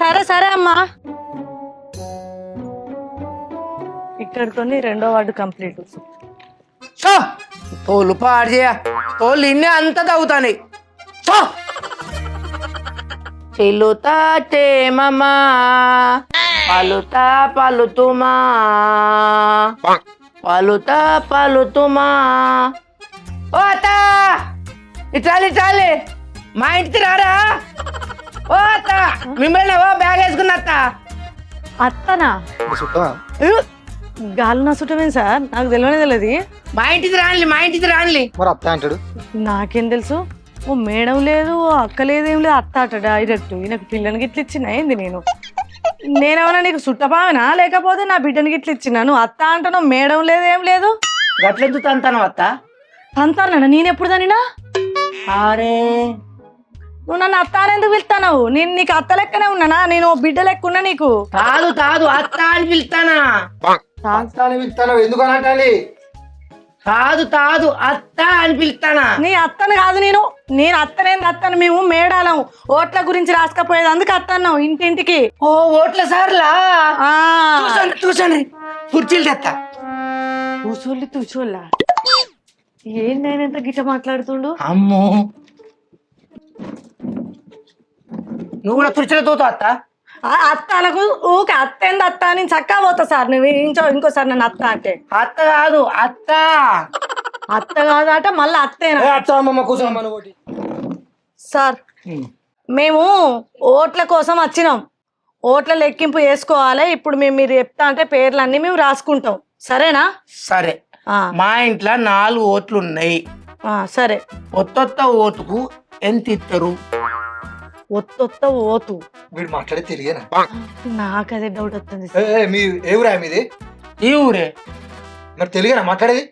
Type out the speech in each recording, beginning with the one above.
సరే సరే అమ్మా. ఇక్కడితో 2వ వార్డు కంప్లీట్. తోలు పాడు చేయ తోలు ఇన్నే అంత తగ్గుతాయి. చెల్లుతా చేమమ్మా పలుతా పలుతుమా పలుతా పలుతుమా. ఓ అత్త ఇట్రాలి ఇట్రాలి మా ఇంటికి రారా. ఓ అత్త మిమ్మల్ని బ్యాగ్ వేసుకున్న అత్త. అత్తనా గాలి నసుటమేం సార్, నాకు తెలియదు. మా ఇంటికి రానిలే మా ఇంటికి రానిలే. మరి అత్త అంటాడు, నాకేం తెలుసు. ఓ మేడం లేదు, ఓ అక్క లేదేం లేదు, అత్త అట డైరెక్ట్. ఈయనకు పిల్లని గిట్ల ఇచ్చిన ఏంది? నేనేమన్నా నీకు సుట్టపావినా లేకపోతే నా బిడ్డని గిట్ల ఇచ్చినాను? అత్త అంటాను, మేడం లేదు ఏం లేదు. గట్లెందుకు తంతాను అత్త? తంతానా? నేనెప్పుడు తనినా? అరే నువ్వు నన్ను అత్త అని ఎందుకు పిలుస్తావు? నేను నీకు అత్త లెక్కనే ఉన్నానా? నేను బిడ్డ లెక్క ఉన్నా నీకు? కాదు కాదు అత్త అని పిలుస్తానా? ఎందుకు అనంటాలి? కాదు కాదు అత్త అని పిలుస్తానా? నీ అత్తను కాదు, నేను అత్తనేంది అత్తను. మేము మేడాలం ఓట్ల గురించి రాసుకపోయేది, అందుకు అత్తన్నాం ఇంటింటికి. ఓ ఓట్ల సార్లా? చూసండి చూసండి కుర్చీలు తెత్తా. తూచోళ్ళ ఏందైనా గిట్ట మాట్లాడుతుండు? అమ్మో నువ్వు కూడా కుర్చీలో తోతావు అత్త? అత్త అనకు ఊకే. అత్త ఏంది అత్త అని చక్కా పోతా సార్. నువ్వు ఇంకోసారి నన్ను అత్త అంటే. అత్త కాదు అత్త. అత్త కాదు అట మళ్ళీ అత్తేనా? సార్ మేము ఓట్ల కోసం వచ్చినాం. ఓట్ల లెక్కింపు వేసుకోవాలి. ఇప్పుడు మీరు చెప్తా అంటే పేర్లన్నీ మేము రాసుకుంటాం, సరేనా? సరే. మా ఇంట్లో 4 ఓట్లు ఉన్నాయి. సరే. ఒత్తొత్త ఓటుకు ఎంత ఇస్తారు? ఒత్తొత్త ఓటు వీడు మాట్లాడే తెలియనా? నాకు అదే డౌట్ వస్తుంది. మీ ఏ ఊరా మీది? ఈ ఊరే. మరి తెలియనా మాట్లాడేది?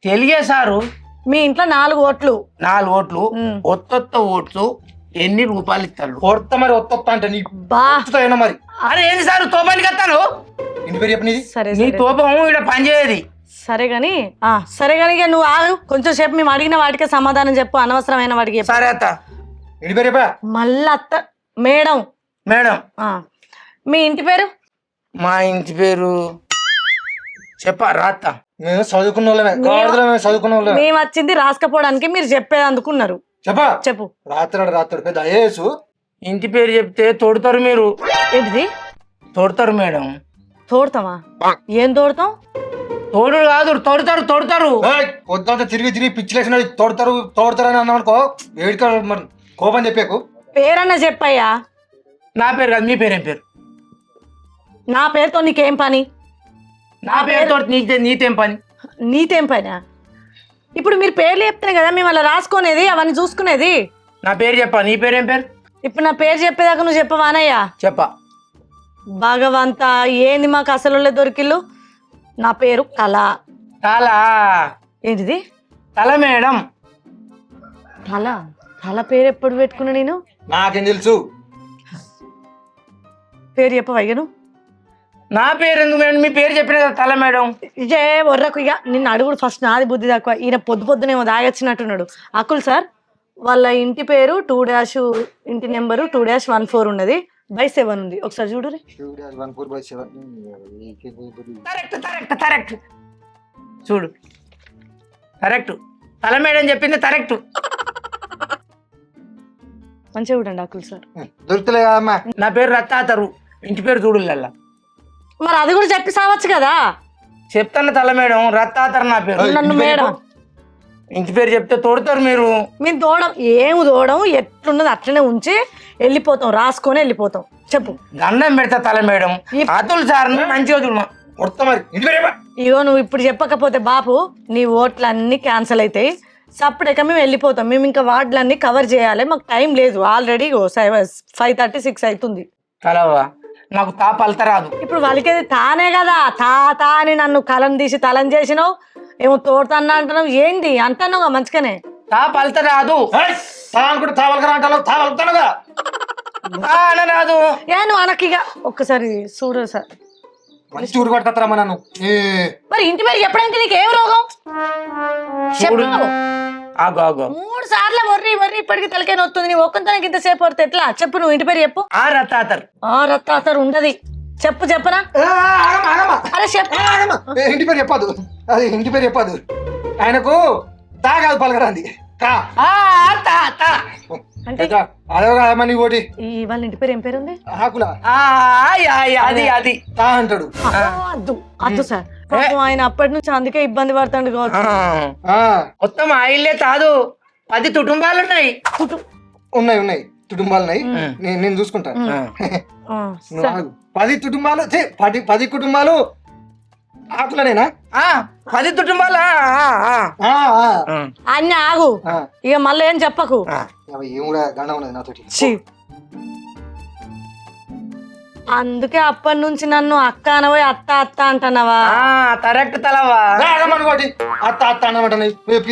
తెలిగే సారు. మీ ఇంట్లో 4 ఓట్లు. 4 ఓట్లు. ఒత్తొత్త ఓట్లు ఎన్ని రూపాయలు ఇస్తారు? కొత్త మరి ఒత్త అంటే నీ బా మరి. అరే ఏంది సార్ తోపానికి వస్తాను? ఇంటి పేరు చెప్పినది. సరే నీ తోపం ఇక్కడ పనిచేయది. సరే గాని ఇక నువ్వు ఆగు కొంచెం సేపు. మేము అడిగిన వాటికే సమాధానం చెప్పు, అనవసరమైన వాటికి. సరే అత్త. ఇంటి పేరు చెప్పా. మళ్ళీ అత్త మేడం. మేడం మీ ఇంటి పేరు? మా ఇంటి పేరు చెప్పా రాత్త. మేము చదువుకున్న వాళ్ళమే, చదువుకున్న వాళ్ళమే. మేము వచ్చింది రాసుకపోవడానికి, మీరు చెప్పేది అందుకున్నారు. చెప్పా చెప్పు. రాత్రాడు పెద్ద అయ్యేసు. ఇంటి పేరు చెప్తే తోడుతారు మీరు. ఏంటిది? తోడుతారు మేడం. తోడతామా? ఏం తోడతాం? తోడు కాదు తోడుతారు తోడుతారు. పొద్దుంతా తిరిగి పిచ్చిలేసిన తోడతారు అని అన్నామనుకో వేడిక మరి కోపం చెప్పాకు. పేరన్నా చెప్పయ్యా. నా పేరు కాదు, మీ పేరేం పేరు? నా పేరుతో నీకేం పని? నా పేరుతో నీతేం పని? నీతేం పని? ఇప్పుడు మీరు పేర్లు చెప్తానే కదా మేము అలా రాసుకునేది, అవన్నీ చూసుకునేది. నా పేరు చెప్పా, నీ పేరేం పేరు? ఇప్పుడు నా పేరు చెప్పేదాకా నువ్వు చెప్పవానయ్యా? చెప్పా. భగవంత ఏంది మాకు అసలు దొరికిల్లు. నా పేరు కళ. తల. ఏంటిది? తల మేడం. తల? తల పేరు ఎప్పుడు పెట్టుకున్నా నేను? నాకేం తెలుసు? పేరు చెప్పవయ్యను. నా పేరు ఎందుకు మేడం? మీ పేరు చెప్పిన కదా తల మేడం. ఇదే వర్రకు. ఇక నిన్ను అడుగుడు ఫస్ట్, నాది బుద్ధి తక్కువ. ఈయన పొద్దునేమో దాగచ్చినట్టున్నాడు. అకుల్ సార్ వాళ్ళ ఇంటి పేరు 2 ఇంటి నెంబరు 2-14 ఉన్నది, /7 ఉంది. ఒకసారి చూడు. కరెక్ట్ చూడు. కరెక్ట్. తల మేడం చెప్పింది కరెక్ట్. మంచిగా చూడండి అకుల్ సార్. దొరుకుతలే కదమ్మా. నా పేరు రత్తాతరు, ఇంటి పేరు చూడులల్లా. మరి అది కూడా చెప్పి సావచ్చు కదా. చెప్తాను తల మేడం, రత్తాతరు నా పేరు. నన్ను మేడం ఇంటి పేరు చెప్తే తోడుతారు మీరు. మేము తోడం ఎట్లున్నది అట్లనే ఉంచి వెళ్ళిపోతాం, రాసుకొని వెళ్ళిపోతాం. చెప్పు. దండం పెడతా తల మేడం. అతులు సార్ మంచిగా చూడమా. ఇగో నువ్వు ఇప్పుడు చెప్పకపోతే బాపు నీ ఓట్లన్నీ క్యాన్సిల్ అవుతాయి. సపరేట్గా మేము వెళ్ళిపోతాం. మేము ఇంకా వార్డులన్నీ కవర్ చేయాలి, మాకు టైం లేదు. ఆల్రెడీ 5:36 అవుతుంది. కలవా నాకు తా పలత రాదు. ఇప్పుడు వాళ్ళకేది తానే కదా. తా అని నన్ను కలం తీసి తలం చేసినావు, ఏమో తోడుతాన్నా అంటున్నావు. ఏంది అంటున్నావుగా మంచిగానే. తా పలత రాదు. రాదు. ఏ నువ్వు అనకిగా ఒక్కసారి చూడు సార్. నన్ను మరి ఇంటి పేరు చెప్పడానికి నీకు ఏం రోగం? చెప్పు. ఆగో ఆగో 3 సార్లు వర్రి వర్రి ఇప్పటికి తలకే నొస్తుంది. నీ ఒక్కంతనకి ఇంతసేపు పడితే ఎట్లా? చెప్పు, నువ్వు ఇంటి పేరు చెప్పు. ఆ రత్తాతర్ రత్తాతరు ఉండదు. చెప్పు, చెప్పనా? అరే చెప్పు. ఇంటి పేరు చెప్పదు, అది ఇంటి పేరు చెప్పదు. ఆయనకు తా కాదు పలకరాంది, కా. అంటే అదే కాదమ్మా నీ ఓటి. వాళ్ళ ఇంటి పేరు ఏం పేరు ఉంది? ఆకుల అది అది తా అంటాడు. అద్దు అద్దు సార్, పాపం ఆయన అప్పటి నుంచి అందుకే ఇబ్బంది పడతాడు కావచ్చు. మొత్తం ఆ ఇల్లే కాదు, 10 కుటుంబాలు ఉన్నాయి. ఉన్నాయి ఉన్నాయి కుటుంబాలు ఉన్నాయి, నేను చూసుకుంటాను. 10 కుటుంబాలు 10 కుటుంబాలు ఆకులనేనా? 10 కుటుంబాలు అన్నీ ఆగు, ఇక మళ్ళీ ఏం చెప్పకు. ఏం కూడా గండ ఉన్నది నాతోటి. అందుకే అప్పటి నుంచి నన్ను అక్క అనవోయి అత్త అత్త అంటున్నావా? కరెక్ట్ తలవా. అనుకోటి అత్త అత్త అన్నమాట.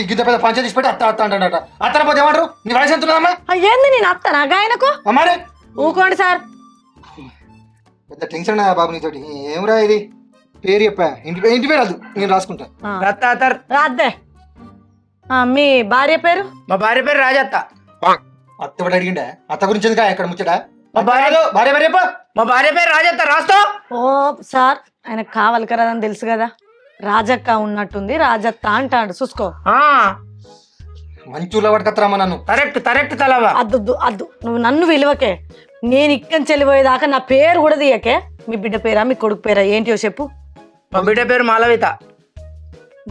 గిద్ద పెద్ద పంచాయతీ తీసి పెట్టి అత్త అత్త అంటాడట. అత్తన పోతే ఏమంటారు? నీ వయసు ఎంత ఉన్నదమ్మా? ఏంది నేను అత్త నాగా ఆయనకు? మరి ఊకోండి సార్, పెద్ద టెన్షన్ బాబు నీతోటి. ఏమరా ఇది పేరు చెప్పా, ఇంటి పేరు అది నేను రాసుకుంటా. రాద్దే. మీ భార్య పేరు? మా భార్య పేరు రాజత్త. అత్త ఒకటి అడిగిండా? అత్త గురించి ఎందుకా ఎక్కడ ముచ్చట? మా భార్య భార్య మా భార్య పేరు రాజత్త. రాస్తా. ఓ సార్, ఆయనకు కావాలి కదా అని తెలుసు కదా, రాజక్క ఉన్నట్టుంది, రాజత్త అంటాడు, చూసుకో. మంచూర్లో పట్టుకత్తరామా నన్ను. కరెక్ట్ తలవా. అద్దు అద్దు, నువ్వు నన్ను విలువకే. నేను ఇక్కడి చెల్లిపోయేదాకా నా పేరు కూడా తీయకే. మీ బిడ్డ పేరా మీ కొడుకు పేరా ఏంటియో చెప్పు. మా బిడ్డ పేరు మాలవిత.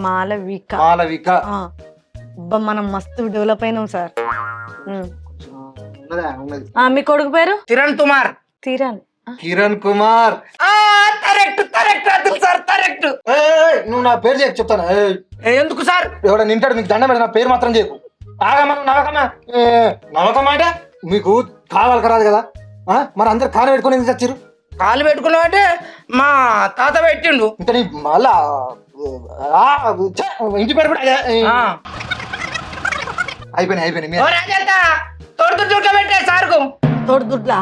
మాలవిక. మనం మస్తు డెవలప్ అయినాం సార్. మీ కొడుకు పేరు? కిరణ్ కుమార్. కిరణ్ కుమార్. కరెక్ట్. నువ్వు నా పేరు చేయకు చెప్తాను. ఎందుకు సార్? ఎవడ నింటాడు నీకు దండం పెడ, నా పేరు మాత్రం చేయకు. నమ్మకమా అంటే మీకు కావాలి కరాదు కదా, మరి అందరు కాలు పెట్టుకుని ఎందుకు చచ్చారు? కాలు పెట్టుకున్నావు అంటే మా తాత పెట్టిండు. ఇంకా నీ మళ్ళా ఇంటి పేరు కూడా అయిపోయినాయి. తోడుదుడ్లు పెట్టే సార్కు. తోడుదుడ్లా?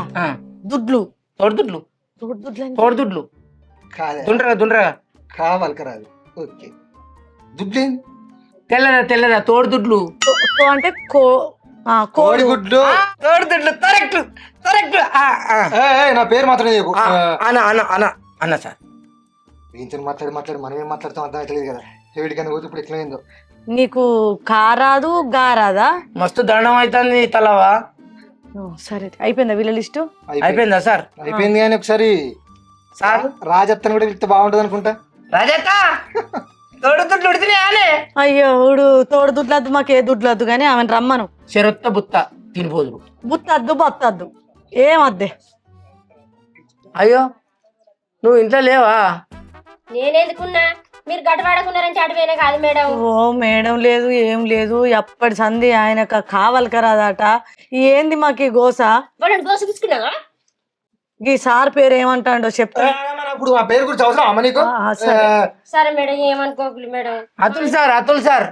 దుడ్లు తోడుదుడ్లు దుండ్రగా కావాలి కరాదు. ఓకే, దుడ్లు తెల్లదా తోడుదుడ్లు అంటే కోడిగుడ్లు. తోడుదుడ్లు. కరెక్ట్. నా పేరు మాత్రం చేయకు. అన్న సార్, వీంతో మాట్లాడి మనం ఏం మాట్లాడతాం అర్థం అవుతలేదు కదా. ఎవరికైనా పోతే ఇప్పుడు ఎట్లయిందో. నీకు కారాదు గారాదా? మస్తు దండం అవుతుంది తలవా. సరే, అయిపోయిందా వీళ్ళ లిస్టు? అయిపోయిందా సార్? అయిపోయింది. కానీ ఒకసారి సార్ రాజత్తని కూడా వెళ్తే బాగుంటది అనుకుంటా. రాజత్త తోడుదుడ్లు ఉడితే. అయ్యో తోడుదుడ్లద్దు, మాకు ఏ దుడ్లద్దు కానీ ఆమెను రమ్మను. చెరొత్త బుత్త తినిపోదురు. బుత్తద్దు బొత్తద్దు ఏమద్దే. అయ్యో నువ్వు ఇంట్లో లేవా? నేనెందుకున్నా? మీరు గడవాడకున్నారని అడివేనే కాదు మేడం. ఓ మేడం లేదు, ఏం లేదు. ఎప్పటి సంధి ఆయనకు కావాలి కరాదట. ఏంది మాకు ఈ గోస? గోసుకున్నావా? ఈ సార్ పేరు ఏమంటాడో చెప్తా. ఇప్పుడు ఆ పేరు గురించి అవసరం అమ్మ నీకు? సరే మేడం, ఏమనుకోకూడదు మేడం. అతుల్ సార్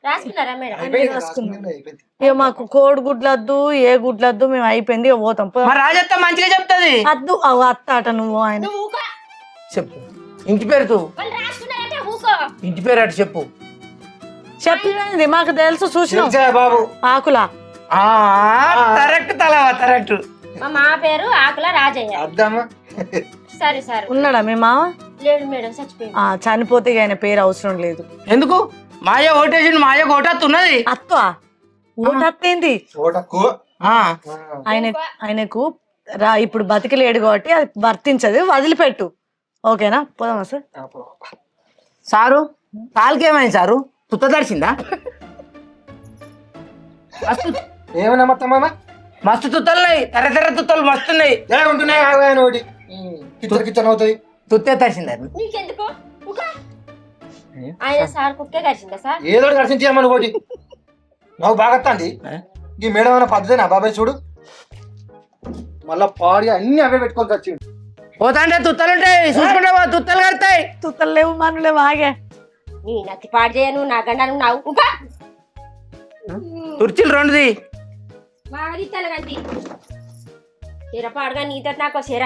రాసుకున్నారా మేడం? ఇక మాకు కోడి గుడ్లద్దు, ఏ గుడ్లద్దు, మేము అయిపోయింది ఇక పోతాం. రాజత్త మంచిగా చెప్తాది. అద్దు అత్త అట. నువ్వు ఆయన చెప్పు ఇంటి పేరు. ఇంటి పేరు అటు చెప్పు. చెప్పింది మాకు తెలుసు, చూసినా బాబు. ఆకులా. కరెక్ట్ తలవా. కరెక్ట్. మా పేరు ఆకుల రాజయ్య. సరే సరే. ఉన్నాడా మీ మామ? లేడు మేడం, చచ్చిపోయింది. చనిపోతే ఆయన పేరు అవసరం లేదు. ఎందుకు? మాయ ఓటేసి మాయ ఓటత్తున్నది. అత్త ఓటత్తేంది? ఆయనకు ఇప్పుడు బతికిలేడు కాబట్టి అది వర్తించదు, వదిలిపెట్టు. ఓకేనా? పోదామా సార్? సారు కాలుకేమైంది సారు? తుత్త దర్శిందా? ఏమన్నా మొత్తం మామ మస్తు తుత్తలున్నాయి, తెర్ర తుత్తలు మస్తున్నాయి. ఉంటున్నాయి ఒకటి కిచెన్ అవుతాయి. తుత్తే తరిసిందా? నీకెందుకు? ఆయన సార్ కుక్కే కలిసిందా సార్? ఏదో దర్శించామని ఒకటి నాకు బాగా వస్తుంది. ఈ మేడం ఏమైనా పద్ధతినా బాబాయ్? చూడు మళ్ళా పాడి అన్ని అవే పెట్టుకొని వచ్చిండు. పోతాంటే తుత్తలుంటాయి, చూసుకుంటే తుత్తలు కడతాయి. తుత్తలు లేవు, మను లేవు. ఆగే నీ నత్తి పాడు చేయను, నా గండాను నావు తుర్చిలు రెండుది మాది తలగంటి చీర పాడుగా నీతో నాకు చీర.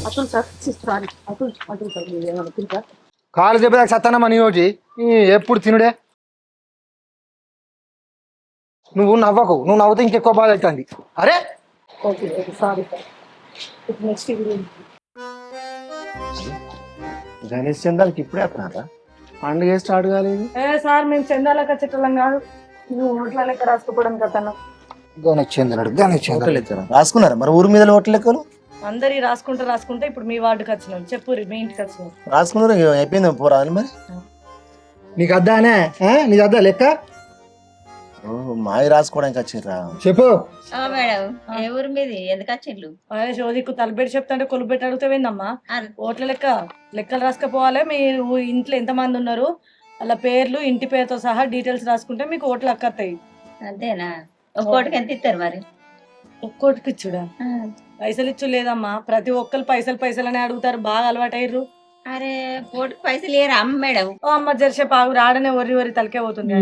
అతుల్ సార్, అతుల్ సార్ కాలు చెప్పేదాకా సత్తానమ్మా నీ ఒకటి ఎప్పుడు తినుడే. నువ్వు నవ్వకు, నువ్వు నవ్వుతే ఇంకెక్కువ బాధ అవుతుంది. అరే గణేష్ చందాలకి ఇప్పుడే వస్తున్నారా? పండుగ స్టార్ట్ కాలేదు. సార్ మేము చందాలక చెట్టలం కాదు, నువ్వు ఓట్ల లెక్క రాసుకోవడానికి అతను. గణేష్ చంద్రుడు గణేష్ చంద్రుడు రాసుకున్నారా మరి ఊరి మీద ఓట్ల లెక్కలు? అందరి రాసుకుంటే ఇప్పుడు మీ వార్డుకి వచ్చినాం. చెప్పు మీ ఇంటికి వచ్చినాం. రాసుకున్నారు అయిపోయింది పోరా అని మరి. నీకు అద్దానే నీకు అద్దా లెక్క మావి రాసుకోవడానికి వచ్చిర్రా? చెప్పు. మేడం ఏ ఊరి మీది ఎందుకు వచ్చిండ్లు? అదే షోదిక్కు తలబెట్టి చెప్తాంటే కొలుబెట్టి అడుగుతావేందమ్మా? ఓట్ల లెక్కలు రాసుకపోవాలి. మీరు ఇంట్లో ఎంతమంది ఉన్నారు, అలా పేర్లు ఇంటి పేరుతో సహా డీటెయిల్స్ రాసుకుంటే మీకు ఓట్లు అక్కతాయి. అంతేనా? ఒక్కోటికి ఎంత ఇస్తారు మరి? ఒక్కోటికి ఇచ్చుడా? పైసలు ఇచ్చు లేదమ్మా, ప్రతి ఒక్కరు పైసలు అని అడుగుతారు. బాగా అలవాటయ్యారు. అరే కోటికి పైసలు ఇయ్యరా అమ్మ మేడం? ఓ అమ్మ జరిసే పాగు రాడనే ఒర్రి తలకే పోతుంది.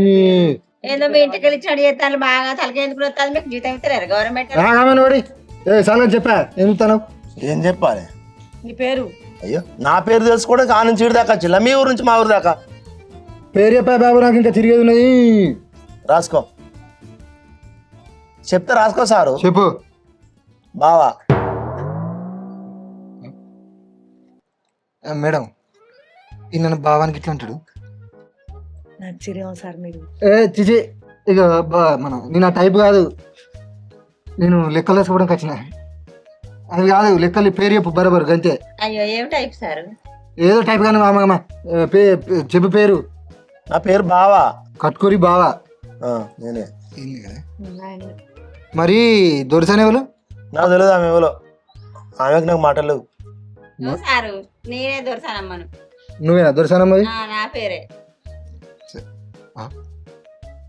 ఏదో మీ ఇంటికి వెళ్ళి చడి చేస్తాను బాగా తలకే ఎందుకు వస్తుంది? మీకు జీతం ఇస్తారు గవర్నమెంట్? చెప్పా ఎందుకు ఏం చెప్పాలి? నీ పేరు? అయ్యో నా పేరు తెలుసుకోవడానికి ఆ నుంచి దాకా వచ్చిల్లా? మీ ఊరు నుంచి మా ఊరు దాకా పేరు చెప్పా బాబు, నాకు ఇంకా తిరిగేది ఉన్నది. రాసుకో, చెప్తే రాసుకో సారు. చెప్పు. బావా. మేడం నన్ను భావానికి ఇట్లా అంటాడు. నచ్చిరేమో సార్ మీరు. చిచి ఇక నేను ఆ టైప్ కాదు. నేను లెక్కలు వేసుకోవడానికి వచ్చిన. అది కాదు లెక్కలు పేరు చెప్పు బరాబరు గంతే. అయ్యో ఏం టైప్ సార్? ఏదో టైప్ కానీ మామ చెప్పు పేరు. నా పేరు బావా. కట్కూరి బావా. నేనే. మరి దొరసానే ఎవరు? నాకు తెలియదు ఆమె ఎవరో. ఆమెకు నాకు మాటలు సారు నేనే దొరసానమ్మను. నువ్వేనా దొరసానమ్మ? నా పేరే.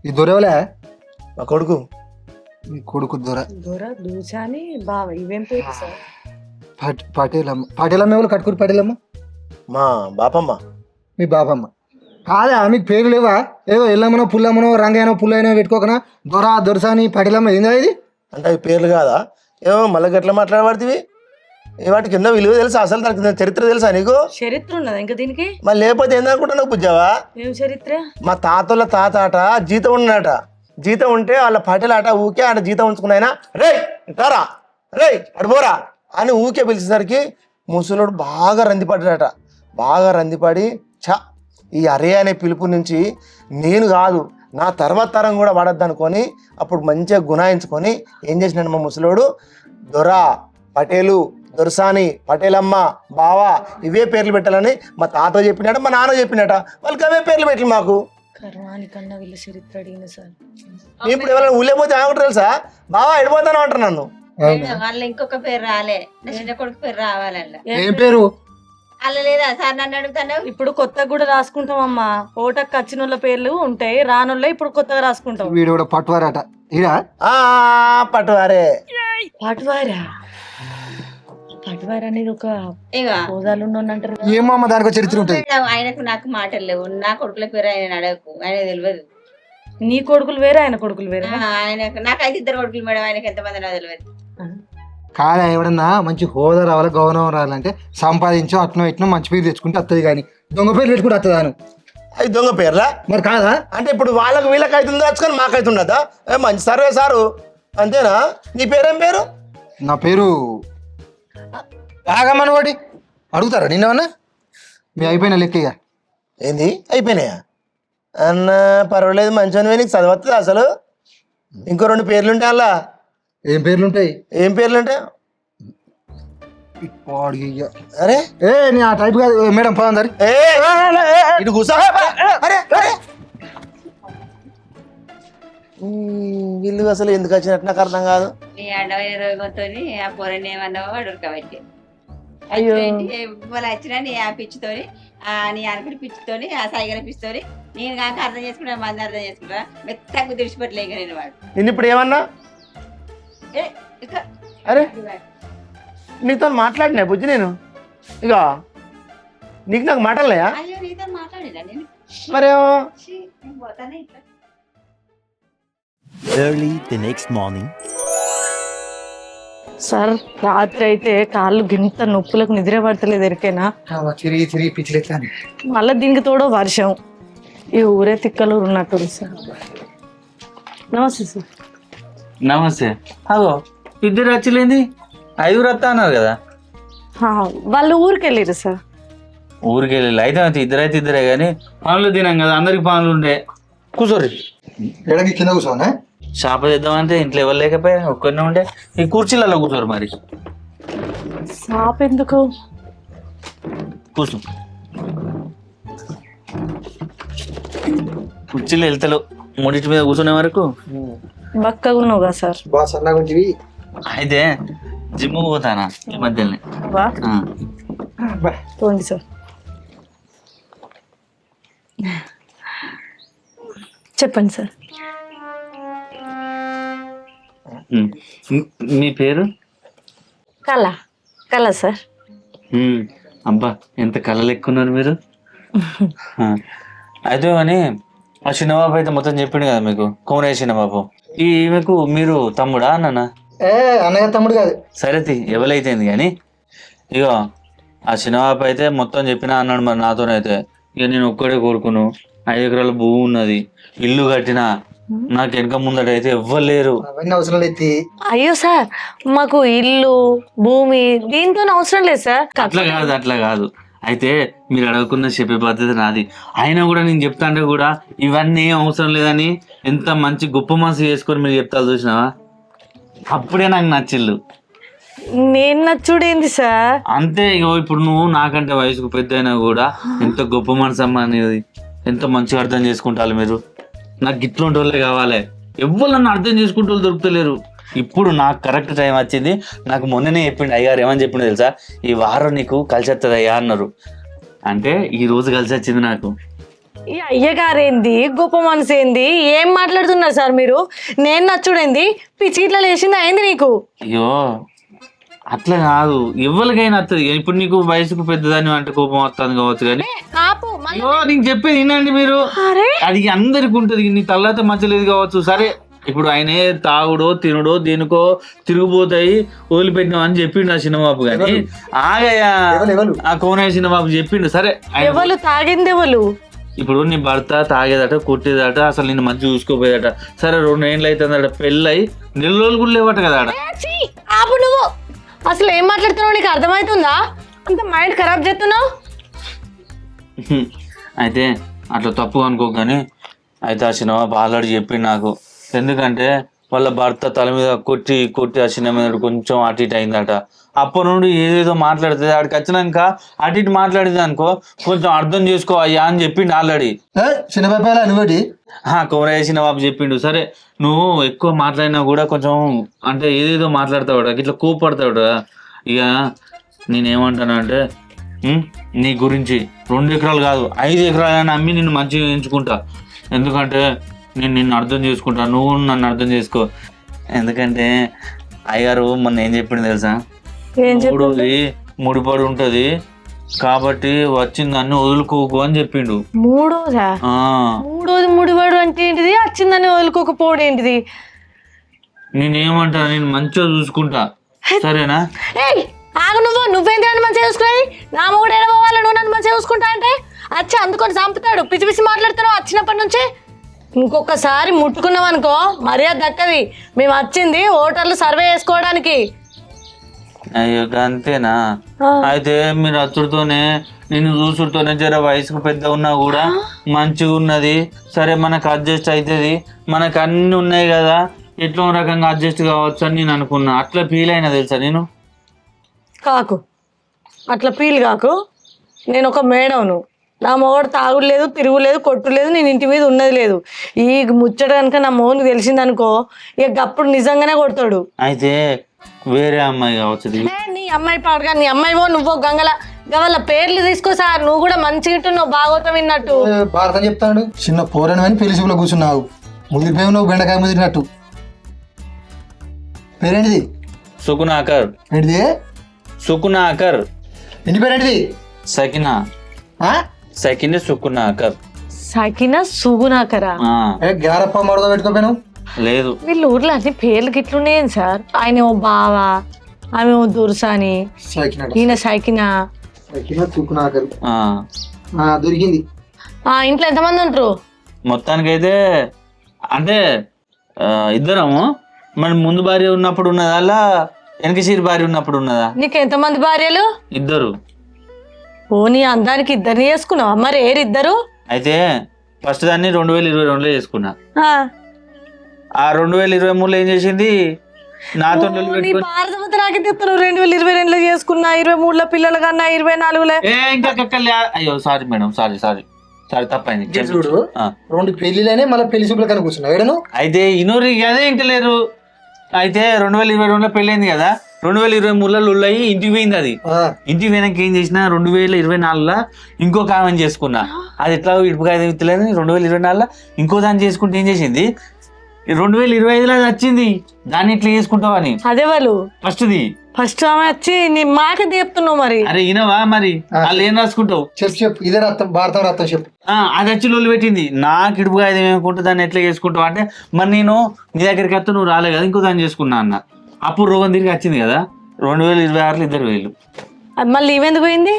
ఈ దొరవలే మా కొడుకు. మీ కొడుకు దొర దూచాని బావ ఇవేం పేరు సార్? పాటేలమ్మ ఎవరు? కట్కూరి పాటేలమ్మ మా బాపమ్మ. మీ బాపమ్మ కాదా? మీకు పేరు లేవా? ఏదో ఎల్లమ్మనో పుల్లమ్మనో రంగయ్యనో పుల్లయ్యనో పెట్టుకోకనా దొరసాని పాటేలమ్మ ఏందా ఇది? అంటే అవి పేర్లు కాదా? ఏమో మళ్ళీ గట్లా మాట్లాడబడుతుంది. వాటికి ఎన్నో విలువ తెలుసా? అసలు దానికి చరిత్ర తెలుసా నీకు? చరిత్ర ఉన్నదా ఇంకా దీనికి? మరి లేకపోతే ఏందనుకుంటున్నావు బుజ్జావా? ఏం చరిత్ర? మా తాతల తాత ఆట జీతం ఉన్నాడట. జీతం ఉంటే వాళ్ళ పాటలు ఆట ఊకే ఆట జీతం ఉంచుకున్నాయన. రే తారా రే అడిపోరా అని ఊకే పిలిచేసరికి ముసలోడు బాగా రందిపడ్డాడట. బాగా రందిపడి ఈ అరే అనే పిలుపు నుంచి నేను కాదు నా తర్వాత తరం కూడా వాడద్దు అనుకొని అప్పుడు మంచిగా గుణాయించుకొని ఏం చేసినాడు మా ముసలోడు? దొరా, పటేలు, దొరసాని, పటేలమ్మ, బావా ఇవే పేర్లు పెట్టాలని మా తాత చెప్పినట, మా నాన్న చెప్పినట. వాళ్ళకి అవే పేర్లు పెట్టాలి మాకు. కన్నా వీళ్ళ చరిత్ర అడిగిన సార్. ఇప్పుడు ఎవరైనా ఊళ్ళో పోతే ఆమె తెలుసా? బావా ఎడిపోతాను అంటారు నన్ను. వాళ్ళ ఇంకొక పేరు రాలే, నా చిన్న కొడుకు పేరు రావాలల్లా. ఏం పేరు? అలా లేదా సార్ నన్ను అడుగుతాను? ఇప్పుడు కొత్తగా కూడా రాసుకుంటాం అమ్మా. ఓటకు వచ్చిన వాళ్ళ పేర్లు ఉంటాయి, రానుల్లో ఇప్పుడు కొత్తగా రాసుకుంటాం. వీడు కూడా పట్టువారట. పట్టువారే. పట్టువారు అనేది ఒక హోదాలు అంటారు. ఏమో దానికి చరిత్ర ఉంటుంది. ఆయనకు నాకు మాటలు లేవు. నా కొడుకుల పేరు ఆయన అడగకు, ఆయన తెలియదు. నీ కొడుకులు వేరే ఆయన కొడుకులు వేరే? ఆయనకు నాకైతే ఇద్దరు కొడుకులు మేడం, ఆయనకు ఎంతమంది నాకు తెలియదు. కాదా ఎవడన్నా మంచి హోదా రావాలి, గౌరవం రావాలంటే సంపాదించో అట్నో ఇట్నో మంచి పేరు తెచ్చుకుంటే వస్తుంది. కానీ దొంగ పేరు తెచ్చుకుంటే వస్తుందా? అది దొంగ పేర్లా మరి కాదా? అంటే ఇప్పుడు వాళ్ళకి వీళ్ళకి అవుతుందో వచ్చుకొని మాకైతుండదా? మంచి సర్వే సారు అంతేనా? నీ పేరేం పేరు? నా పేరు ఆగమని వాడి అడుగుతారా నిన్నవన్నా? మీ అయిపోయిన లెక్క ఇక. ఏంది అయిపోయినాయా అన్న? పర్వాలేదు మంచిగా నీకు చదవస్తుంది అసలు. ఇంకో 2 పేర్లుంటాయి అలా. ఏం పేర్లు ఉంటాయి? ఏం పేర్లుంటాయి? అరే నీ ఆ టైప్ కాదు మేడం. పోందరి ఇటు కూర్చో. వీళ్ళు అసలు ఎందుకు వచ్చినట్టు నాకు అర్థం కాదు. నీ అడ్డమైన రోగంతో ఆ పొరని ఏమన్నావో అడుగుకోబట్టి వాళ్ళు వచ్చినా నీ ఆ పిచ్చితోని నీ అనుకుని పిచ్చితోని ఆ సైగల పిచ్చితోని నేను కాక అర్థం చేసుకుంటా, మంది అర్థం చేసుకుంటా. మెత్తగా తుడిచిపెట్టలేక నేను వాడు. నేను ఇప్పుడు ఏమన్నా? అరే నీతో మాట్లాడినా బుజ్జి నేను. ఇక నీకు నాకు మాట్లాడలేయా? అయ్యో నీతో మాట్లాడినా నేను. మరేమో నేను పోతానే ఇట్లా. Early the next morning. Sir రాత్రి అయితే కాళ్ళు గింత నొప్పులకు నిద్ర పడతలేదు ఎరికేనా. తిరిగి తిరిగి పిచ్చిలెత్తాను. మళ్ళీ దీనికి తోడో వర్షం. ఈ ఊరే తిక్కలూరు ఉన్నట్టు సార్. నమస్తే సార్. నమస్తే. అగో ఇద్దరు వచ్చలేంది, 5 వస్తా అన్నారు కదా. వాళ్ళు ఊరికి వెళ్ళారు సార్. ఊరికి వెళ్ళి అయితే ఇద్దరైతే ఇద్దరే కానీ పనులు తినాం కదా, అందరికి పనులు ఉండే. కూర్చోరు, ఎడకి కింద కూర్చోనా? షాప చేద్దామంటే ఇంట్లో ఎవరు లేకపోయా, ఒక్కరినే ఉండే. ఈ కుర్చీలలో కూర్చోరు. మరి షాప్ ఎందుకు? కూర్చో. కుర్చీలు వెళ్తలు మూడింటి మీద కూర్చునే వరకు బక్కగా ఉన్నావు కదా సార్. బాగా సన్నగా ఉంటుంది. అయితే జిమ్ పోతానా ఈ మధ్యలోనే. బా ఆ. పోండి సార్. చెప్పండి సార్. మీ పేరు? కళ. కళ సార్. అబ్బా ఎంత కళలు ఎక్కున్నారు మీరు. అయితే కానీ ఆ చిన్నబాబు అయితే మొత్తం చెప్పిండు కదా మీకు, కోమరయ్య చిన్నబాబు. ఈమెకు మీరు తమ్ముడా అన్న? అన్నయ్య తమ్ముడు కాదు. సరే ఎవరైతేంది కానీ ఇగో ఆ చిన్నబాబు అయితే మొత్తం చెప్పినా అన్నాడు. మరి నాతోనైతే ఇక నేను ఒక్కడే కోరుకును. 5 ఎకరాల భూమి ఉన్నది, ఇల్లు కట్టినా, నాకు వెనక ముందట అయితే ఎవ్వరు లేరు. అవన్నీ అవసరం లేదు. అయ్యో సార్, మాకు ఇల్లు భూమి దీంతో అవసరం లేదు సార్. అట్లా కాదు. అయితే మీరు అడగకుండా చెప్పే పద్ధతి నాది. అయినా కూడా నేను చెప్తా అంటే కూడా ఇవన్నీ ఏం అవసరం లేదని ఎంత మంచి గొప్ప మనసు చేసుకొని మీరు చెప్తారు చూసినావా, అప్పుడే నాకు నచ్చిల్లు. నేను నచ్చుడేంది సార్? అంతే. ఇగో ఇప్పుడు నువ్వు నాకంటే వయసుకు పెద్ద అయినా కూడా ఎంత గొప్ప మనసు అమ్మా అనేది, ఎంత మంచిగా అర్థం చేసుకుంటారు మీరు. నాకు గిట్లుంటి వాళ్ళే కావాలి. ఎవ్వరు నన్ను అర్థం చేసుకుంటూ వాళ్ళు దొరుకుతలేరు. ఇప్పుడు నాకు కరెక్ట్ టైం వచ్చింది. నాకు మొన్ననే చెప్పిండు అయ్యారు. ఏమని చెప్పిండు తెలుసా? ఈ వారం నీకు కలిసి వస్తుంది అయ్యా అన్నారు. అంటే ఈ రోజు కలిసి వచ్చింది నాకు. ఈ అయ్యగారేంది, గొప్ప మనసు ఏంది, ఏం మాట్లాడుతున్నారు సార్ మీరు? నేను నచ్చుడేంది, పిచ్చిగిట్లా లేచింది అయింది నీకు? అయ్యో అట్లా కాదు, ఎవరికైనా వస్తుంది. ఇప్పుడు నీకు వయసుకు పెద్దదాన్ని అంటే కోపం వస్తుంది కావచ్చు కానీ అయ్యో నీకు చెప్పేది వినండి మీరు. అది అందరికి ఉంటుంది. నీ తల్లైతే మంచలేదు కావచ్చు. సరే ఇప్పుడు ఆయనే తాగుడో తినుడో దేనికో తిరిగిపోతాయి వదిలిపెట్టినాం అని చెప్పిండు ఆ చిన్నబాబు. కానీ ఆగయ్యా, ఆ కోనయ్య చిన్నబాబు చెప్పిండు. సరే ఎవరు తాగింది? ఎవరు? ఇప్పుడు నీ భర్త తాగేదట, కొట్టేదట, అసలు నిన్ను మంచిగా చూసుకోపోయేదట. సరే 2 ఏళ్ళు అవుతుందట పెళ్ళై, 4 రోజులు కూడా లేవట కదా ఆడ. ఆపు నువ్వు. అసలు ఏం మాట్లాడుతున్నావు? నీకు అర్థమవుతుందా? అంత మైండ్ ఖరాబ్ చేస్తున్నావు. అయితే అట్లా తప్పు అనుకో. కానీ అయితే ఆ చిన్నబాబు ఆల్రెడీ చెప్పిండు నాకు. ఎందుకంటే వాళ్ళ భర్త తల మీద కొట్టి ఆ చిన్న మీద కొంచెం అటు ఇటు అయిందట. అప్పటి నుండి ఏదేదో మాట్లాడుతుంది. ఆడికి వచ్చినాక అటు ఇటు మాట్లాడింది అనుకో, కొంచెం అర్థం చేసుకో అయ్యా అని చెప్పిండు ఆల్రెడీ. చిన్నబాబు నువ్వేటి? కోమరయ్య చిన్నబాబు చెప్పిండు. సరే నువ్వు ఎక్కువ మాట్లాడినా కూడా కొంచెం అంటే ఏదేదో మాట్లాడతావు, ఇట్లా కోపడతావు. ఇక నేనేమంటాను అంటే నీ గురించి 2 ఎకరాలు కాదు 5 ఎకరాలని అమ్మి నిన్ను మంచిగా ఎంచుకుంటా. ఎందుకంటే నేను నిన్ను అర్థం చేసుకుంటా, నువ్వు నన్ను అర్థం చేసుకో. ఎందుకంటే అయ్యారు మొన్న ఏం చెప్పిండు తెలుసా? మూడోది ముడిపడి ఉంటది కాబట్టి వచ్చిందాన్ని వదులుకోకు అని చెప్పిండు. మూడోది ముడిపడు అంటే ఏంటిది? వచ్చిందని వదులుకోకపోవడం ఏంటిది? నేనేమంటా, నేను మంచిగా చూసుకుంటా. సరేనా? ఆగు నువ్వేంటి నన్ను మంచిగా చూసుకునేది? నా మొగుడు ఏడవాలి, నువ్వు నన్ను మంచిగా చూసుకుంటా అంటే వచ్చి అందుకొని చంపుతాడు. పిచ్చి పిచ్చి మాట్లాడుతున్నావు వచ్చినప్పటి నుంచి. ఇంకొకసారి ముట్టుకున్నాం అనుకో మర్యాద దక్కది. మేము వచ్చింది ఓటర్లు సర్వే చేసుకోవడానికి. అయ్యో అంతేనా? అయితే మీరు అచ్చుడితోనే నిన్ను చూసుడుతోనే జర వయసుకు పెద్ద ఉన్నా కూడా మంచిగా ఉన్నది. సరే మనకు అడ్జస్ట్ అవుతుంది, మనకు అన్ని ఉన్నాయి కదా, ఎట్లా రకంగా అడ్జస్ట్ కావచ్చు అని నేను అనుకున్నా. అట్లా ఫీల్ అయినా తెలుసా నేను. కాకు అట్లా ఫీల్ కాకు. నేను ఒక మేడంను. నా మొగడు తాగులేదు, తిరుగులేదు, కొట్టులేదు, నేను ఇంటి మీద ఉన్నది లేదు. ఈ ముచ్చట కనుక నా మొగనికి తెలిసిందనుకో ఇక అప్పుడు నిజంగానే కొడతాడు. అయితే వేరే అమ్మాయి కావచ్చు. నీ అమ్మాయి పాడుగా, నీ అమ్మాయివో నువ్వో గంగల గవల్ల పేర్లు తీసుకో సార్. నువ్వు కూడా మంచిగా నువ్వు భాగవతం విన్నట్టు భారతం చెప్తాడు. చిన్న పోరని అని పెళ్లి చూపులో కూర్చున్నావు, ముదిరిపోయి నువ్వు బెండకాయ ముదిరినట్టు. పేరేంటిది? సుకునాకర్. ఏంటిది? సుకునాకర్. ఇంటి పేరేంటిది? సకినా. సకిన సుకునాకర్. సకిన సుగునాకరా? గారప్ప మడత పెట్టుకోపోయాను. లేదు వీళ్ళ ఊర్లో అన్ని పేర్లు గిట్లున్నాయి సార్. ఆయన ఓ బావ, ఆమె దుర్సాని సైకిల్ ఈయన సైకినా సైకిల్ చుక్కునాకరు ఆ, దొరికింది. ఇంట్లో ఎంతమంది ఉంటారు? మొత్తానికైతే అంటే ఇద్దరము. మరి ముందు భార్య ఉన్నప్పుడు ఉన్నదా అలా వెనకసీరి భార్య ఉన్నప్పుడు ఉన్నదా? నీకు ఎంతమంది భార్యలు? ఇద్దరు. ఓ నీ అందానికి ఇద్దరిని చేసుకున్నావా? మరి ఏరిద్దరు? అయితే ఫస్ట్ దాన్ని 2022లో చేసుకున్నా. ఆ. ఆ 2023లో ఏం చేసింది నాతో ఓ, నీ భారతమత నాకే చెప్తాను. 2022లో చేసుకున్నా, 23లో పిల్లలు కన్నా, 24లో ఇంకా కక్కలే. అయ్యో sorry madam, sorry sorry sorry తప్పైంది. చూడు ఆ. 2 పెళ్లిలోనే మళ్ళీ పెళ్లి చూపులు కన్నా కూర్చున్నావు ఏడను. అయితే ఇనూరి అదే ఇంకా లేరు. అయితే 2022లో పెళ్ళైంది కదా, 2023లో లొల్లయి ఇంటికి పోయింది. అది ఇంటికి పోయినాక ఏం చేసిన 2024లో ఇంకొక ఆమెను చేసుకున్నా. అది ఎట్లా ఇటుపకాయ తెలియదు. 2024లో ఇంకో దాన్ని చేసుకుంటే ఏం చేసింది 2025లో అది వచ్చింది. దాన్ని ఇట్లా చేసుకుంటావు అని అదే వాళ్ళు ఫస్ట్ ఆమె వచ్చి నీ మాకే చెప్తున్నావు. మరి అరే ఇనవా మరి వాళ్ళు ఏం రాసుకుంటావు? చెప్పు ఇదే రక్తం, భారతం రక్తం చెప్పు. అది వచ్చి లొల్లు పెట్టింది. నాకు ఇటుపకాయ ఏమనుకుంటే దాన్ని ఎట్లా చేసుకుంటావు అంటే, మరి నేను నీ దగ్గరికి వస్తే నువ్వు రాలే కదా, ఇంకో దాన్ని చేసుకున్నా అన్న. అప్పుడు రోగం తిరిగి వచ్చింది కదా. 2026లో ఇద్దరు వేలు. మళ్ళీ ఈవెందుకు పోయింది?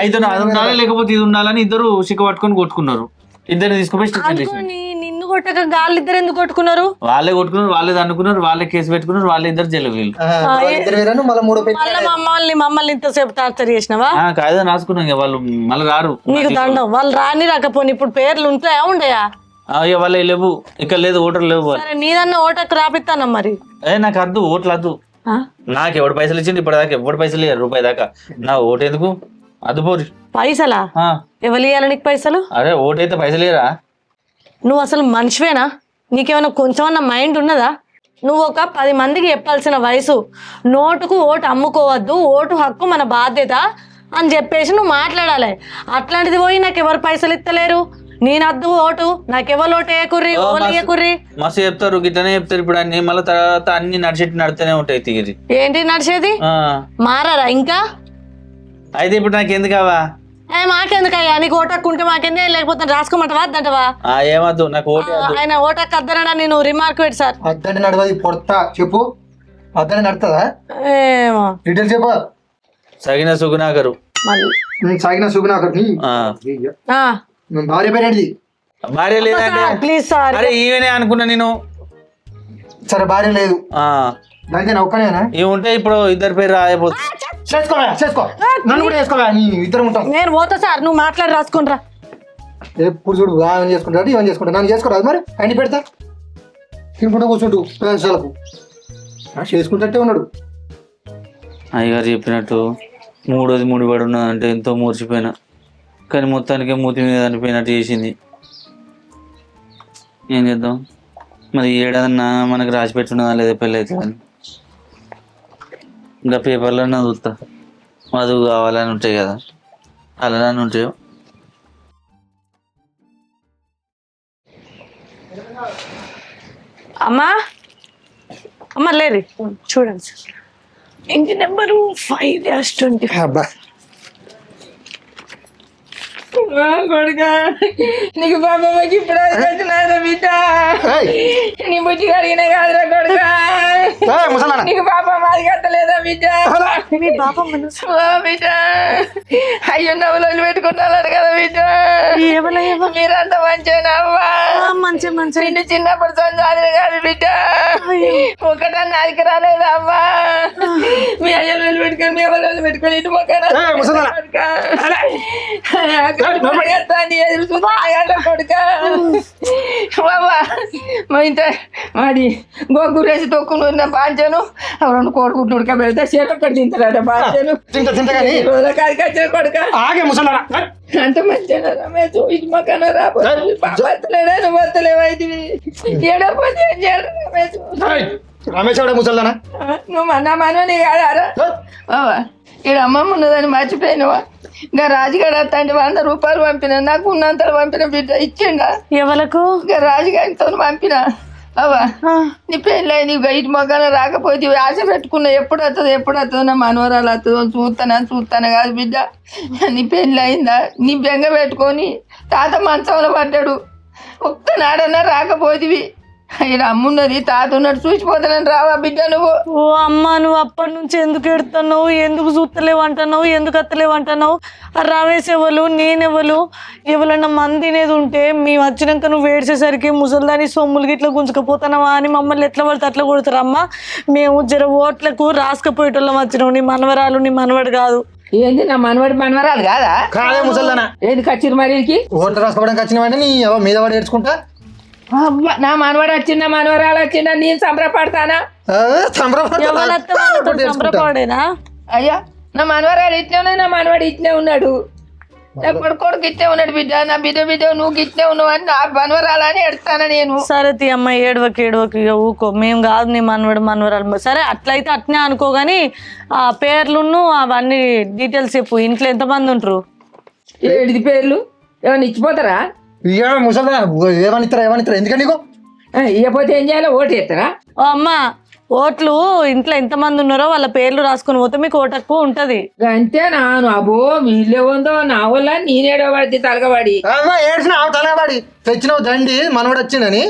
అయితే అది ఉండాలా లేకపోతే ఇది ఉండాలని ఇద్దరు సిక్క పట్టుకొని కొట్టుకున్నారు. ఇద్దరిని తీసుకుపోయి స్టేషన్ చేశారు. నిన్ను కొట్టక గాళ్ళు ఇద్దరు ఎందుకు కొట్టుకున్నారు? వాళ్ళే కొట్టుకున్నారు, వాళ్ళే అనుకున్నారు, వాళ్ళే కేసు పెట్టుకున్నారు, వాళ్ళే ఇద్దరు జైలు వీళ్ళు. మమ్మల్ని ఇంతసేపు టార్చర్ చేసినావా? కాదు రాసుకున్నాం. వాళ్ళు మళ్ళీ రారు. నీకు దండం. వాళ్ళు రాని రాకపోని ఇప్పుడు పేర్లు ఉంటాయా ఉండయా? అయ్యో వాళ్ళే లేవు, ఇక్కడ లేదు, ఓటర్లు లేవు. సరే నీదన్నా ఓటకు రాపిస్తాను. మరి నాకు వద్దు, ఓట్లు వద్దు. నాకు ఎవడు పైసలు ఇచ్చింది ఇప్పటిదాకా? ఎవడు పైసలు ఇయ్యారు రూపాయి దాకా. నా ఓటు ఎందుకు? అది పోరి పైసలా? ఎవరు ఇవ్వాలి నీకు పైసలు? అరే ఓటైతే పైసలు ఇయ్యరా? నువ్వు అసలు మనిషివేనా? నీకేమైనా కొంచెమన్నా మైండ్ ఉన్నదా? నువ్వు ఒక 10 మందికి చెప్పాల్సిన వయసు. నోటుకు ఓటు అమ్ముకోవద్దు, ఓటు హక్కు మన బాధ్యత అని చెప్పేసి నువ్వు మాట్లాడాలి. అట్లాంటిది పోయి నాకు ఎవరు పైసలు ఇస్తలేరు, నేనద్దు ఓటు, నాకెవరు ఓటు వేయకుర్రి, ఓళ్ళు వేయకుర్రి మస్తు చెప్తారు. గిట్లనే చెప్తారు. ఇప్పుడు అన్ని మళ్ళీ తర్వాత అన్ని నడిచేట్టు ఉంటాయి. తిరిగి ఏంటి నడిచేది? మారారా ఇంకా? అయితే ఇప్పుడు నాకు ఎందుకు కావా? మాకెందుకయ్యా? నీకు ఓటక్కు ఉంటే మాకెందే, లేకపోతే రాసుకోమంటవా వద్దంటవా? ఏమద్దు నాకు ఓటు. ఆయన ఓటక్కు వద్దనడా? నేను రిమార్క్ పెట్టి సార్ అద్దంటే నడవది పొడతా చెప్పు. అద్దంటే నడుతుందా? ఏమో డీటెయిల్స్ చెప్పు. సగిన సుగునాకరు. సాగిన సుగునాకరు. భార్య పేరేంటిది? భార్య లేదంటే ప్లీజ్ సార్. అరే ఈవెనే అనుకున్నా నేను. సరే భార్య లేదు, దానికైనా ఒక్కనేనా? ఇవి ఉంటే ఇప్పుడు ఇద్దరు పేరు రాయబోతుంది. చేసుకో, నన్ను కూడా చేసుకోవా? ఇద్దరు ఉంటాం. నేను పోతా సార్, నువ్వు మాట్లాడి రాసుకుంటా. ఎప్పుడు చూడు ఏమని చేసుకుంటాడు, ఇవన్నీ చేసుకుంటా. నన్ను చేసుకోరాదు మరి. అన్ని పెడతా తినుకుంటూ కూర్చుంటూ ప్రదేశాలకు చేసుకుంటే ఉన్నాడు. అయ్యగారు చెప్పినట్టు మూడోది ముడిపడి ఉన్నదంటే ఎంతో మూర్చిపోయినా, కానీ మొత్తానికి మూతి మీద అనిపోయినట్టు చేసింది. ఏం చేద్దాం మరి? ఏడన్నా మనకు రాసి పెట్టున్నదా లేదా పెళ్ళి అయితే అని. ఇంకా పేపర్లో నా చూస్తా, మధువు కావాలని ఉంటాయి కదా, అలానే ఉంటాయో. అమ్మా లేరు చూడండి సార్. ఇంటి నెంబరు 5-20. అబ్బా కొడుకా నీకు పాపకి ఇప్పుడు వచ్చినారా బిడ్డ? నీ బుద్ధి కడిగిన కాదురా కొడుకా. నీకు పాప మాది కట్టలేదా బిడ్డ? బిడ్డ అయ్యో నవ్వులు పెట్టుకుంటున్నాడు కదా బిడ్డ. మీరంతా మంచిగా మంచి నిన్ను చిన్నప్పుడు చదివిన కాదు బిడ్డ. ఒకటన్నా అదికి రాలేదా అవ్వా? మీ అయ్యలు పెట్టుకొని మీ ఎవరు పెట్టుకొని ఇటు మొక్క మాది గోగురేసి తొక్కున్న బాంచను 2 కోడిగుడ్లు ఉడకబెడితే చేతొక్కటి తింటారట బాంచను. వచ్చిన కొడుక అంత మంచిగా రమేష్ ఇటు మొక్కన రాబోతులేడా? నువ్వు వస్తలేవైతే ఏడపోతే ఏం చేయాలి రమేష్? రమేష్ ముసల్దానా? నువ్వు నా మనవని కాదారా బాబా? ఇక్కడ అమ్మమ్మ ఉన్నదని మర్చిపోయినవా? ఇంకా రాజుగారు అత్తండి 100 రూపాయలు పంపిన, నాకు ఉన్నంతలో పంపిన బిడ్డ ఇచ్చిండా? ఎవలకు? ఇంకా రాజుగారితో పంపిన. అవా నీ పెళ్ళి నీకు ఇటు మొక్కన రాకపోతే ఆశ పెట్టుకున్నా ఎప్పుడు వస్తుందో నా మనవరాలు వస్తుందో చూస్తాను కాదు బిడ్డ. నీ పెళ్ళి అయిందా? నీ బెంగ పెట్టుకొని తాత మంచంలో పడ్డాడు, ఒక్కనాడన్నా రాకపోతివి. ఆయన అమ్మున్నది తాత ఉన్నట్టు చూసిపోతానని రావా బిడ్డ నువ్వు. ఓ అమ్మ, నువ్వు అప్పటి నుంచి ఎందుకు ఎడుతున్నావు, ఎందుకు చూస్తలేవు అంటున్నావు, ఎందుకు అత్తలేవు అంటున్నావు? ఆ రమేష్ ఎవరు, నేనెవరు, ఎవరన్నా మంది తినేది ఉంటే మేము వచ్చినాక నువ్వు ఏడ్చేసరికి ముసలిదాని సొమ్ములకి ఇట్లా గుంజుకపోతున్నావా అని మమ్మల్ని ఎట్లా పడితే అట్లా కొడతారమ్మా. మేము జర ఓట్లకు రాసుకపోయేటోళ్ళం వచ్చినావు. నీ మనవరాలు నీ మనవడు కాదు. ఏంది నా మనవరాలు కాదా? కాదే ముసల్దానా, ఎందుకు వచ్చిరు మరి వీడికి? ఓట్లు రాసుకోవడానికి వచ్చినవంటే నీ ఎవరు మీద వాడు ఏడ్చుకుంటా. అవ్వ, నా మనవడు వచ్చిందా మనవరాలు వచ్చిందా నేను సంబరపడతానా? సంబరపడేనా? అయ్యా నా మనవరాలు ఇట్నే ఉన్నది, నా మనవాడు ఇట్నే ఉన్నాడు, నా కొడుకు ఇట్నే ఉన్నాడు. బిడ్డ నా బిడ్డ నువ్వు ఇట్నే ఉన్నావు అని నా మనవరాలని ఎడతానా నేను. సరే తీ అమ్మ, ఏడవకి ఇక ఊకో. మేము కాదు నీ మనవడు మనవరాలు. సరే అట్లయితే అట్నే అనుకో కానీ ఆ పేర్లును అవన్నీ డీటెయిల్స్ చెప్పు. ఇంట్లో ఎంతమంది ఉంటారు? ఏడిది పేర్లు ఏమన్నా ఇచ్చిపోతారా? ఇక ముసల్దానా ఏమనిస్తారా ఎందుకని నీకు? ఇవ్వకపోతే ఏం చేయాలో ఓటు వేస్తారా? ఓ అమ్మ, ఓట్లు ఇంట్లో ఎంతమంది ఉన్నారో వాళ్ళ పేర్లు రాసుకొని పోతే మీకు ఓటు హక్కు ఉంటది. అంతే నాను. అబ్బో వీళ్ళే ఉందో నా వల్ల నేనేడో పడి తలగబడి ఏడ్చిన తలవాడి తెచ్చినావు దండి మనవాడు వచ్చిందని.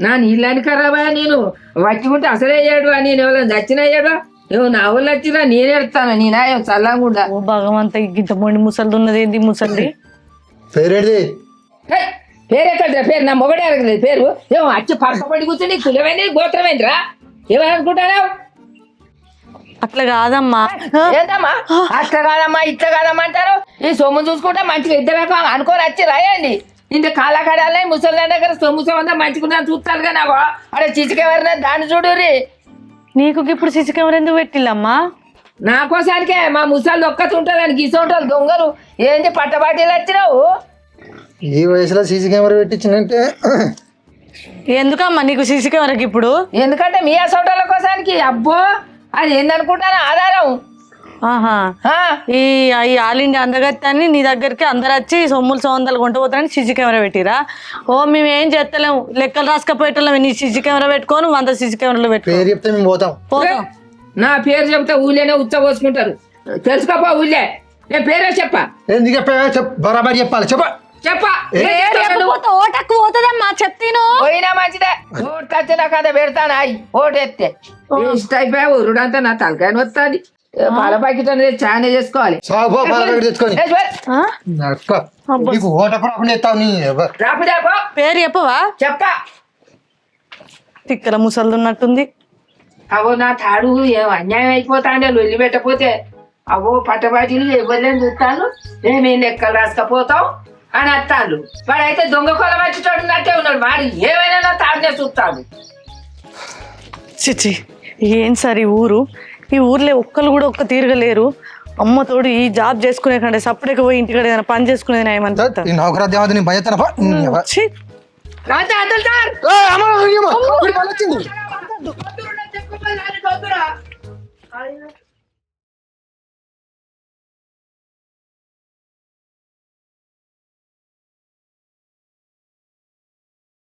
నా నీళ్ళని ఖరాబా నేను వచ్చుకుంటే అసలే అయ్యాడు అని నేను ఎవరైనా చచ్చిన అయ్యాడు. నువ్వు నా వల్ల వచ్చినా నేనేడతాను నీ నాయం చల్లంగుండా. ఓ భగవంత, గింత మొండి ముసలిది ఉన్నది ఏంది ముసలిది? పేరేది పేరు ఎక్కడ పేరు? నా మొగడే అడగలేదు పేరు. ఏమో అచ్చి పక్కపడి కూర్చొని కులమైంది గోత్రమైందిరా ఏమనుకుంటున్నావు? అట్లా కాదమ్మా. ఏంటమ్మా అట్లా కాదమ్మా ఇట్లా కాదమ్మా అంటారు. ఈ సొమ్ము చూసుకుంటే మంచిగా ఇద్దరు అనుకోని వచ్చి రాయండి. ఇంత కాలకడాలే ముసలి దగ్గర సొమ్ము సొమ్మంతా మంచిగా చూస్తారు కదా. నాకు అక్కడ చిచికెవరినా దాన్ని చూడుర్రి. నీకు ఇప్పుడు సిసి కెమెరా ఎందుకు పెట్టిల్లమ్మా? నా కోసానికే మా ముసలి ఒక్కతుంటారని గీసోంటారు దొంగలు. ఏంటి పట్టబాటీలు వచ్చినావు? ఈ వయసులో సీసీ కెమెరా పెట్టించిందంటే ఎందుకమ్మా నీకు సిసి కెమెరాకి ఇప్పుడు? ఎందుకంటే మీ అసోటాల కోసానికి. అబ్బో అది ఏందనుకుంటాను ఆధారం. ఆహా, ఈ ఆల్ ఇండియా అందగత్తాన్ని నీ దగ్గరికి అందరు వచ్చి సొమ్ములు సొందలు కొంట పోతారని సిసి కెమెరా పెట్టిరా? ఓ మేము ఏం చేస్తలేము, లెక్కలు రాసుకపోయేటోళ్ళం. నీ సిసి కెమెరా పెట్టుకోను, 100 సిసి కెమెరాలు పెట్టుకో. పేరు చెప్తే మేము పోతాం. నా పేరు చెప్తే ఊళ్ళోనే ఉచ్చబోసుకుంటారు. తెలుసుకోపా ఊళ్ళే. నేను పేరే చెప్పా. ఎందుకు చెప్పా? బరాబరి చెప్పాలి. చెప్పా చెప్పా ఓటకు పోతుందమ్మా చెప్తాను. పోయినా మంచిదే. ఓటు వచ్చిన కథ పెడతాను. అయి ఓటు ఎత్తే ఇష్ట అయిపోయా ఊరుడంతా నా తలకాయని వస్తుంది. పాల ప్యాకెట్ అనేది చానే చేసుకోవాలి. తెచ్చుకొని నీకు ఓటకు రాకుండా ఎత్తావు నీ రాపుదేపో పేరు చెప్పవా? చెప్పా. తిక్కల ముసలి ఉన్నట్టుంది. అవో నా తాడు ఏం అన్యాయం అయిపోతాండే లొల్లి పెట్టపోతే. అవో పట్టబాజీలు ఎవరిని చూస్తాను మేమేం లెక్కలు రాసుకపోతాం అని వస్తాను. వాడైతే దొంగ కొల వచ్చి చూడనట్టే ఉన్నాడు. వాడు ఏమైనా నా తాడునే చూస్తాడు. చిచి, ఏం సార్ ఈ ఊరు? ఈ ఊర్లో ఒక్కరు కూడా ఒక్క తీరగలేరు. అమ్మతోడు ఈ జాబ్ చేసుకునే కంటే సపరేట్గా పోయి ఇంటికాడ ఏదైనా పని చేసుకునేది ఏమన్నా? నౌకరాదేవత నీ భయతనపా.